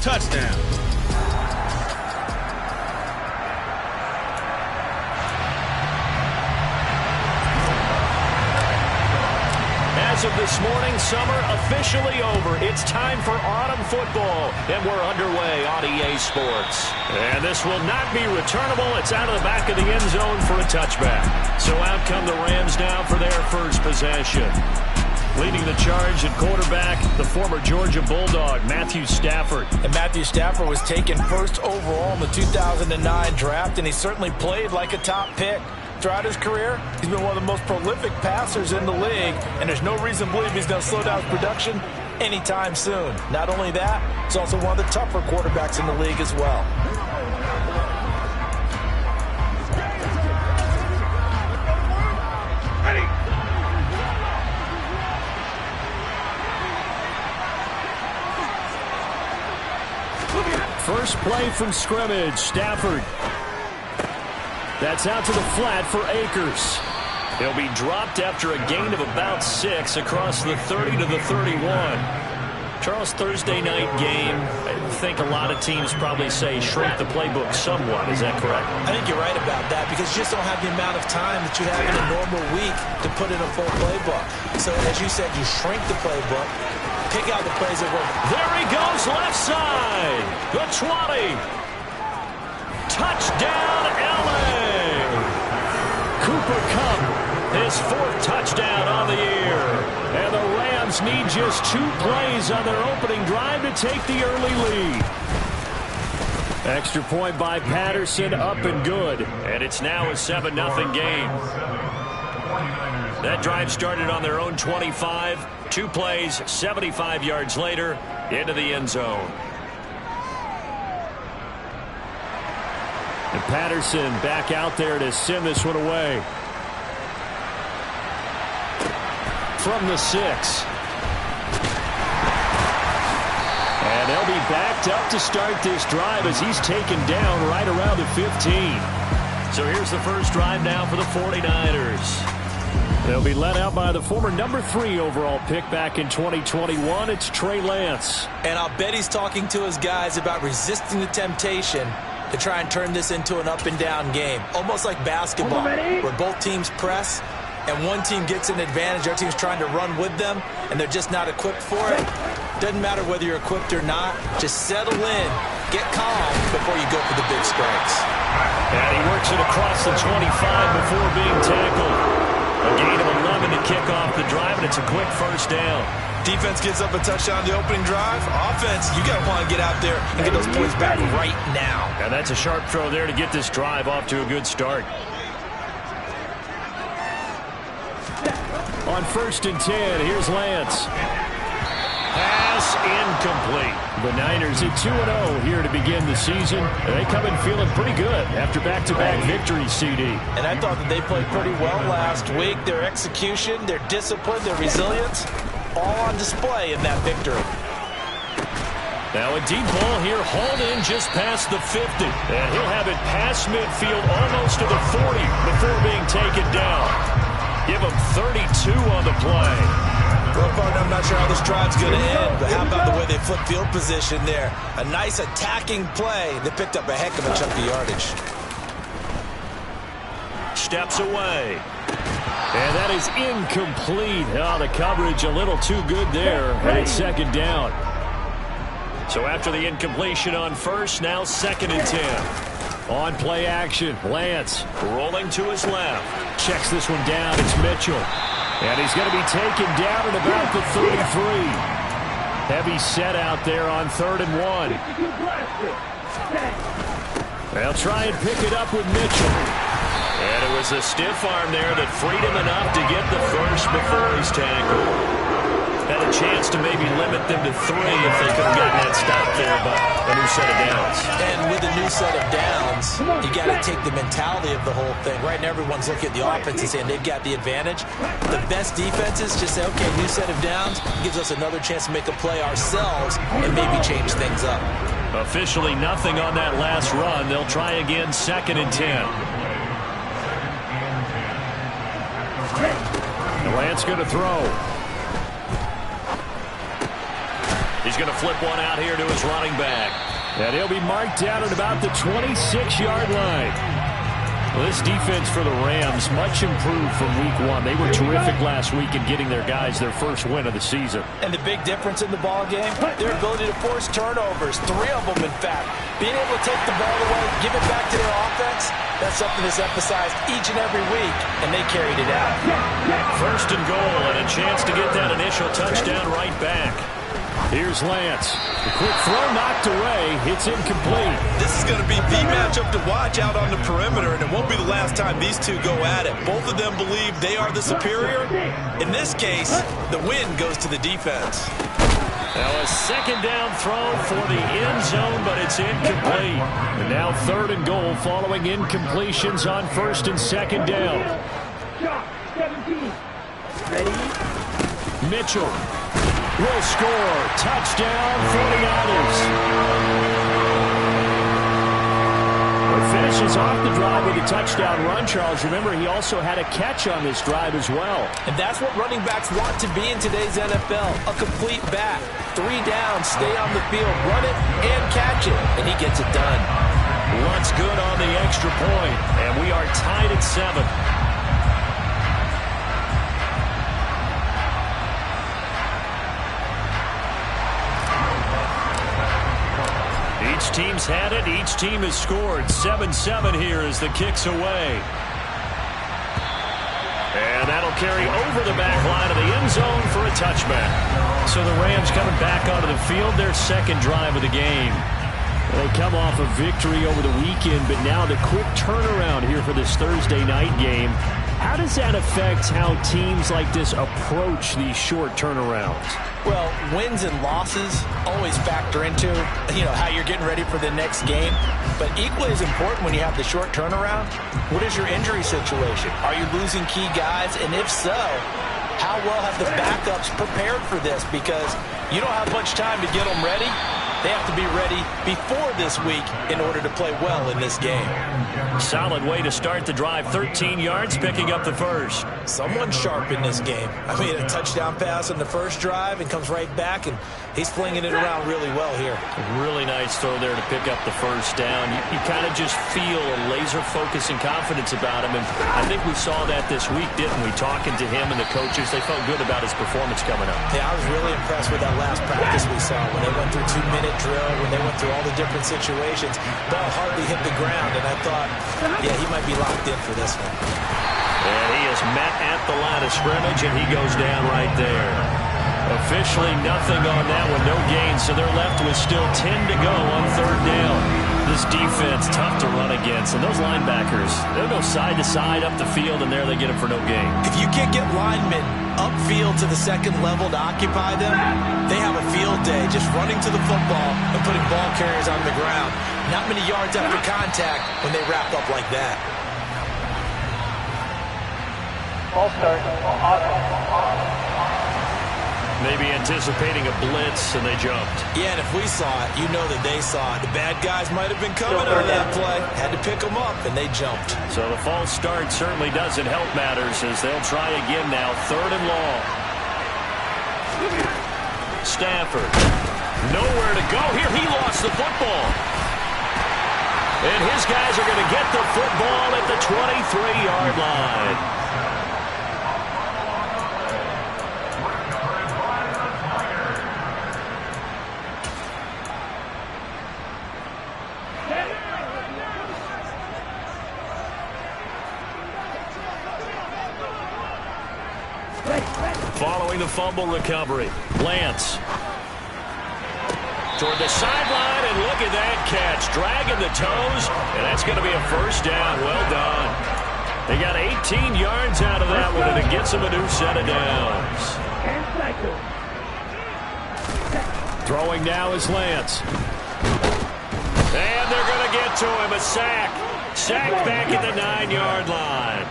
touchdown. As of this morning, summer officially over. It's time for autumn football, and we're underway on EA Sports. And this will not be returnable. It's out of the back of the end zone for a touchback. So out come the Rams now for their first possession. Leading the charge at quarterback, the former Georgia Bulldog, Matthew Stafford. And Matthew Stafford was taken first overall in the 2009 draft, and he certainly played like a top pick. Throughout his career, he's been one of the most prolific passers in the league, and there's no reason to believe he's going to slow down his production anytime soon. Not only that, he's also one of the tougher quarterbacks in the league as well. First play from scrimmage, Stafford. That's out to the flat for Akers. He'll be dropped after a gain of about 6 across the 30 to the 31. Charles, Thursday night game, I think a lot of teams probably say shrink the playbook somewhat. Is that correct? I think you're right about that because you just don't have the amount of time that you have in a normal week to put in a full playbook. So as you said, you shrink the playbook, pick out the plays that work. There he goes, left side. The 20. Touchdown, LA. Cooper Kupp, his 4th touchdown on the year. And the Rams need just 2 plays on their opening drive to take the early lead. Extra point by Patterson, up and good. And it's now a 7-0 game. That drive started on their own 25. 2 plays, 75 yards later, into the end zone. And Patterson back out there to send this one away. From the 6. And they'll be backed up to start this drive as he's taken down right around the 15. So here's the first drive now for the 49ers. They'll be led out by the former number 3 overall pick back in 2021. It's Trey Lance. And I'll bet he's talking to his guys about resisting the temptation to try and turn this into an up-and-down game. Almost like basketball, where both teams press, and one team gets an advantage, the other team's trying to run with them, and they're just not equipped for it. Doesn't matter whether you're equipped or not. Just settle in, get calm before you go for the big strikes. And he works it across the 25 before being tackled. A gain of 11 to kick off the drive, and it's a quick first down. Defense gives up a touchdown on the opening drive. Offense, you got to want to get out there and get those points back right now. And that's a sharp throw there to get this drive off to a good start. On 1st and 10, here's Lance. Pass incomplete. The Niners at 2-0 here to begin the season. They come in feeling pretty good after back-to-back victories, CD. And I thought that they played pretty well last week. Their execution, their discipline, their resilience, all on display in that victory. Now a deep ball here, hauled in just past the 50. And he'll have it past midfield almost to the 40 before being taken down. Give him 32 on the play. Well, partner, I'm not sure how this drive's going to end, but how about the way they flip field position there? A nice attacking play that picked up a heck of a chunk of yardage. Steps away. And that is incomplete. Oh, the coverage a little too good there. And it's 2nd down. So after the incompletion on 1st, now 2nd and 10. On play action, Lance rolling to his left. Checks this one down. It's Mitchell. And he's going to be taken down at about the 33. Heavy set out there on 3rd and 1. They'll try and pick it up with Mitchell. And it was a stiff arm there that freed him enough to get the first before he's tackled. Had a chance to maybe limit them to 3 if they could have gotten that stop there, but a new set of downs. And with a new set of downs, you got to take the mentality of the whole thing. Right now, everyone's looking at the offense and saying they've got the advantage. The best defenses just say, okay, new set of downs gives us another chance to make a play ourselves and maybe change things up. Officially nothing on that last run. They'll try again, 2nd and 10. Lance going to throw. He He's going to flip one out here to his running back. And he'll be marked down at about the 26-yard line. Well, this defense for the Rams, much improved from week one. They were terrific last week in getting their guys their first win of the season. And the big difference in the ball game, their ability to force turnovers, 3 of them, in fact. Being able to take the ball away, give it back to their offense, that's something that's emphasized each and every week, and they carried it out. First and goal, and a chance to get that initial touchdown right back. Here's Lance. The quick throw knocked away. It's incomplete. This is going to be the matchup to watch out on the perimeter, and it won't be the last time these two go at it. Both of them believe they are the superior. In this case, the win goes to the defense. Now a second down throw for the end zone, but it's incomplete. And now third and goal following incompletions on first and second down. Mitchell will score. Touchdown, 49ers. Finishes off the drive with a touchdown run, Charles. Remember, he also had a catch on this drive as well. And that's what running backs want to be in today's NFL, a complete back. 3 downs, stay on the field, run it, and catch it. And he gets it done. What's good on the extra point, and we are tied at 7. Each team's had it. Each team has scored. 7-7 here as the kick's away. And that'll carry over the back line of the end zone for a touchback. So the Rams coming back onto the field, their second drive of the game. They come off a victory over the weekend, but now the quick turnaround here for this Thursday night game. How does that affect how teams like this approach these short turnarounds? Well, wins and losses always factor into, how you're getting ready for the next game. But equally as important when you have the short turnaround, what is your injury situation? Are you losing key guys? And if so, how well have the backups prepared for this? Because you don't have much time to get them ready. They have to be ready before this week in order to play well in this game. Solid way to start the drive. 13 yards, picking up the first. Someone sharp in this game. I mean, a touchdown pass on the first drive and comes right back, and he's flinging it around really well here. Really nice throw there to pick up the first down. You kind of just feel a laser focus and confidence about him, and I think we saw that this week, didn't we? Talking to him and the coaches, they felt good about his performance coming up. Yeah, I was really impressed with that last practice we saw when they went through 2-minute drill, when they went through all the different situations. Ball hardly hit the ground, and I thought, yeah, he might be locked in for this one. And he is met at the line of scrimmage, and he goes down right there. Officially nothing on that one, no gain, so they're left with still 10 to go on third down. This defense, tough to run against, and those linebackers, they'll go side to side up the field, and there they get it for no gain. If you can't get linemen upfield to the second level to occupy them, they have a field day just running to the football and putting ball carriers on the ground. Not many yards after contact when they wrap up like that. Ball start. Awesome. Maybe anticipating a blitz, and they jumped. Yeah, and if we saw it, you know that they saw it. The bad guys might have been coming on that play. Had to pick them up, and they jumped. So the false start certainly doesn't help matters as they'll try again now. Third and long. Stafford. Nowhere to go here. He lost the football. And his guys are going to get the football at the 23-yard line. Following the fumble recovery, Lance toward the sideline, and look at that catch, dragging the toes, and that's going to be a first down. Well done. They got 18 yards out of that one, and it gets them a new set of downs. Throwing now is Lance. And they're going to get to him, a sack. Sack back at the 9-yard line.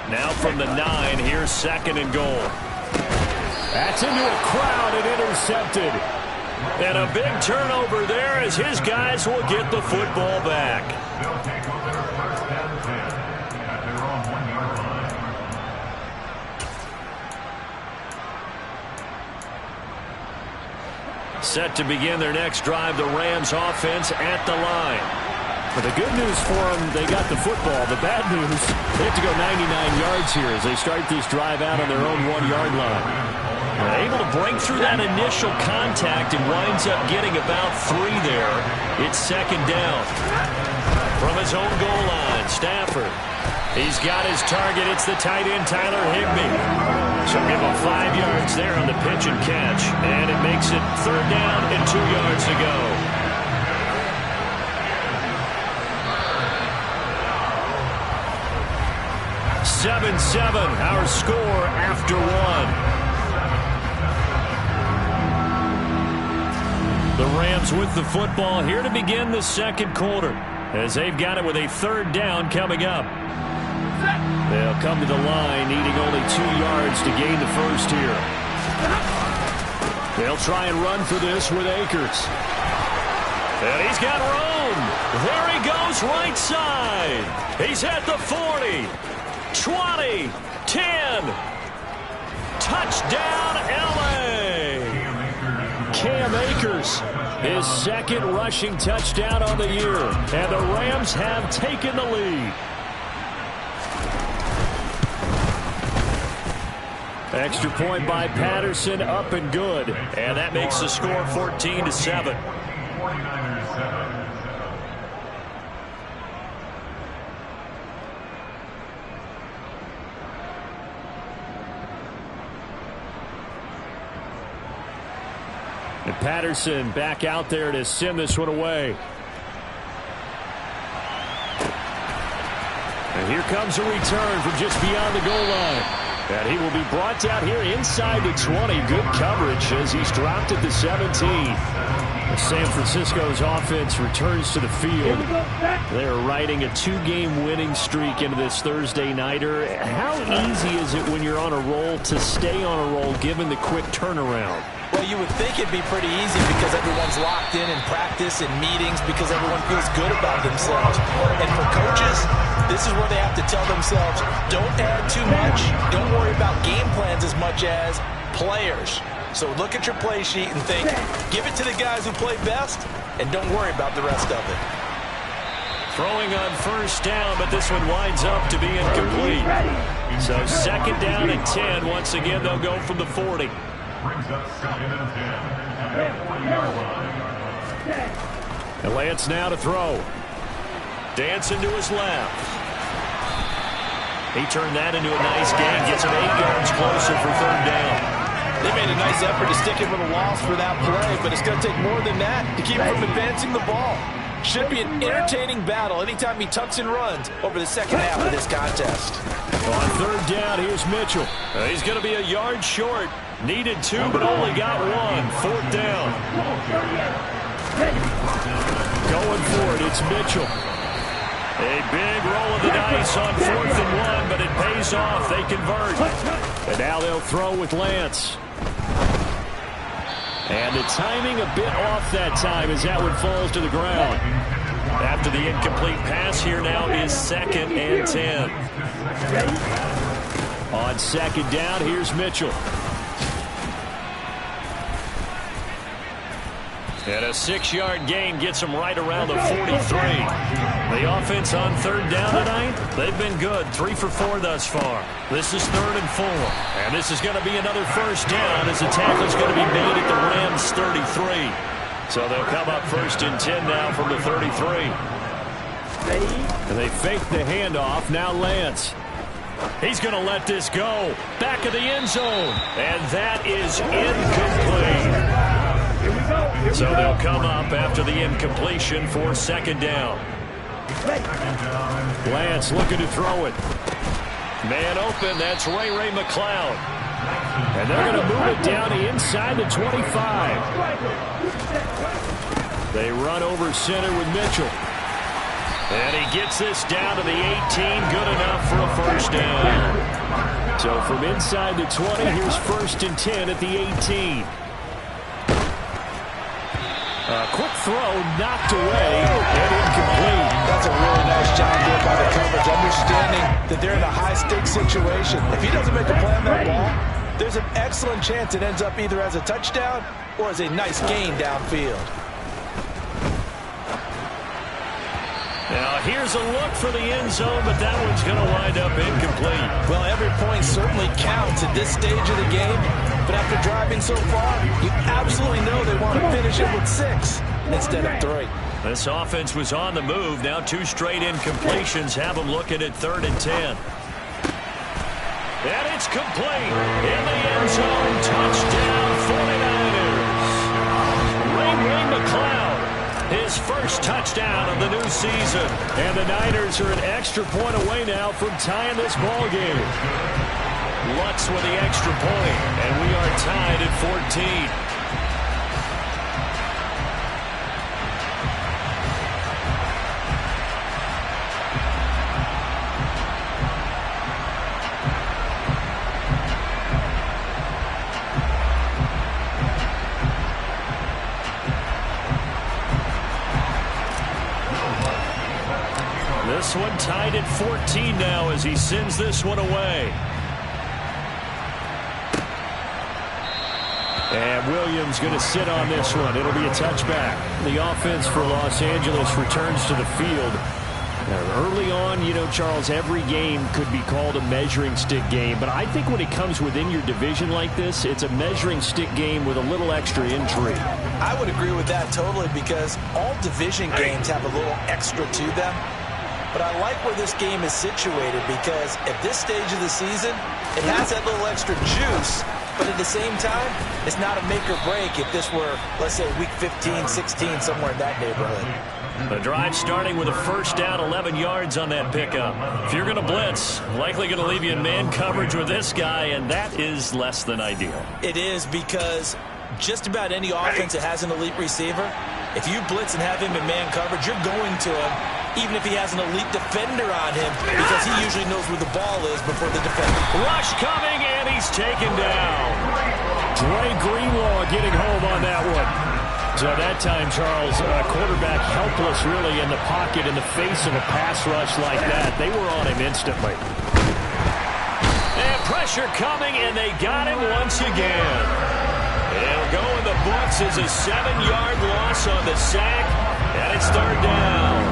Now from the 9, here's second and goal. That's into a crowd and intercepted. And a big turnover there as his guys will get the football back. Set to begin their next drive, the Rams offense at the line. But the good news for them, they got the football. The bad news, they have to go 99 yards here as they start this drive out on their own 1-yard line. They're able to break through that initial contact and winds up getting about 3 there. It's second down. From his own goal line, Stafford. He's got his target. It's the tight end, Tyler Higbee. So give him 5 yards there on the pitch and catch. And it makes it third down and 2 yards to go. Seven, our score after 1. The Rams with the football here to begin the second quarter, as they've got it with a third down coming up. They'll come to the line needing only 2 yards to gain the first here. They'll try and run for this with Akers. And he's got room. There he goes right side. He's at the 40. 20, 10, touchdown LA. Cam Akers, his second rushing touchdown on the year, and the Rams have taken the lead. Extra point by Patterson, up and good, and that makes the score 14-7. And Patterson back out there to send this one away. And here comes a return from just beyond the goal line. And he will be brought down here inside the 20. Good coverage as he's dropped at the 17. San Francisco's offense returns to the field. They're riding a 2-game winning streak into this Thursday nighter. How easy is it when you're on a roll to stay on a roll given the quick turnaround? Well, you would think it'd be pretty easy because everyone's locked in practice and meetings because everyone feels good about themselves. And for coaches, this is where they have to tell themselves, don't add too much. Don't worry about game plans as much as players. So look at your play sheet and think, give it to the guys who play best, and don't worry about the rest of it. Throwing on first down, but this one winds up to be incomplete. So second down and 10. Once again, they'll go from the 40. Brings up second and 10 at the 40-yard line. And Lance now to throw. Dancing to his left. He turned that into a nice gain. Gets him 8 yards closer for third down. They made a nice effort to stick him with a loss for that play, but it's going to take more than that to keep him from advancing the ball. Should be an entertaining battle anytime he tucks and runs over the second half of this contest. On third down, here's Mitchell. He's going to be a yard short. Needed 2, but only got 1. Fourth down. Going for it, it's Mitchell. A big roll of the dice on 4th and 1, but it pays off. They convert. And now they'll throw with Lance. And the timing a bit off that time as that one falls to the ground. After the incomplete pass, here now is second and 10. On second down, here's Mitchell. And a 6-yard gain gets him right around the 43. The offense on third down tonight, they've been good. 3 for 4 thus far. This is 3rd and 4. And this is going to be another first down as the tackle's going to be made at the Rams' 33. So they'll come up 1st and 10 now from the 33. And they fake the handoff. Now Lance. He's going to let this go. Back of the end zone. And that is incomplete. So they'll come up after the incompletion for second down. Lance looking to throw it. Man open, that's Ray McCloud. And they're going to move it down inside the 25. They run over center with Mitchell. And he gets this down to the 18, good enough for a first down. So from inside the 20, here's 1st and 10 at the 18. A quick throw, knocked away, and incomplete. That's a really nice job there by the coverage, understanding that they're in a high-stakes situation. If he doesn't make a play on that ball, there's an excellent chance it ends up either as a touchdown or as a nice gain downfield. Now here's a look for the end zone, but that one's going to wind up incomplete. Well, every point certainly counts at this stage of the game, but after driving so far, you absolutely know they want to finish it with 6 instead of 3. This offense was on the move. Now 2 straight incompletions have them looking at 3rd and 10. And it's complete in the end zone. Touchdown 49ers. Ray McCloud, his first touchdown of the new season. And the Niners are an extra point away now from tying this ball game. Lutz with the extra point, and we are tied at 14. This one tied at 14 now as he sends this one away. And Williams going to sit on this one. It'll be a touchback. The offense for Los Angeles returns to the field. Early on, you know, Charles, every game could be called a measuring stick game. But I think when it comes within your division like this, it's a measuring stick game with a little extra intrigue. I would agree with that totally because all division games have a little extra to them. But I like where this game is situated because at this stage of the season, it has that little extra juice. But at the same time, it's not a make or break if this were, let's say, week 15, 16, somewhere in that neighborhood. The drive starting with a first down, 11 yards on that pickup. If you're going to blitz, likely going to leave you in man coverage with this guy, and that is less than ideal. It is because just about any offense that has an elite receiver, if you blitz and have him in man coverage, you're going to him, even if he has an elite defender on him, because he usually knows where the ball is before the defender. Rush coming, and he's taken down. Dre Greenlaw getting home on that one. So that time, Charles, quarterback helpless really in the pocket in the face of a pass rush like that. They were on him instantly. And pressure coming, and they got him once again. It'll go in the books as a 7-yard loss on the sack, and it's 3rd down.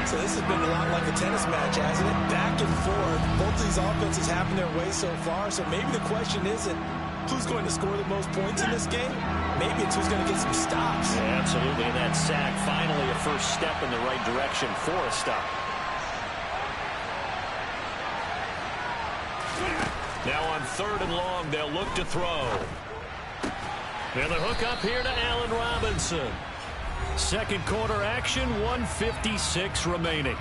So this has been a lot like a tennis match, hasn't it? Back and forth. Both of these offenses having their way so far. So maybe the question isn't who's going to score the most points in this game. Maybe it's who's going to get some stops. Yeah, absolutely. And that sack, finally a first step in the right direction for a stop. Now on 3rd and long, they'll look to throw. And the hook up here to Allen Robinson. Second quarter action, 1:56 remaining.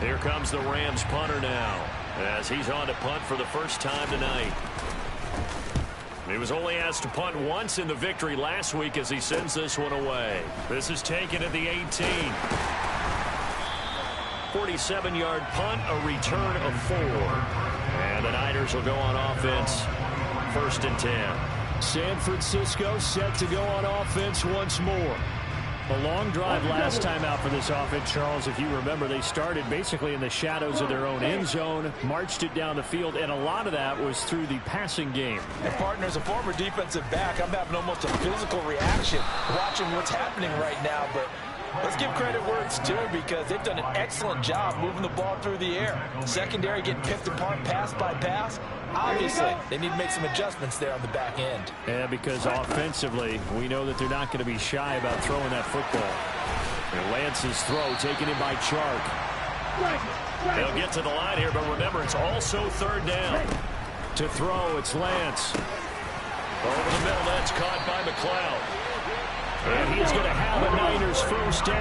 Here comes the Rams punter now as he's on to punt for the first time tonight. He was only asked to punt once in the victory last week as he sends this one away. This is taken at the 18. 47-yard punt, a return of 4. And the Niners will go on offense, 1st and 10. San Francisco set to go on offense once more. A long drive last time out for this offense, Charles. If you remember, they started basically in the shadows of their own end zone, marched it down the field, and a lot of that was through the passing game. And partner, as a former defensive back, I'm having almost a physical reaction watching what's happening right now. But let's give credit where it's due because they've done an excellent job moving the ball through the air. Secondary getting picked apart pass by pass. Obviously, they need to make some adjustments there on the back end. Yeah, because offensively, we know that they're not going to be shy about throwing that football. And Lance's throw taken in by Chark. They'll get to the line here, but remember, it's also 3rd down. To throw, it's Lance. Over the middle, that's caught by McCloud. And he is going to have a Niners first down.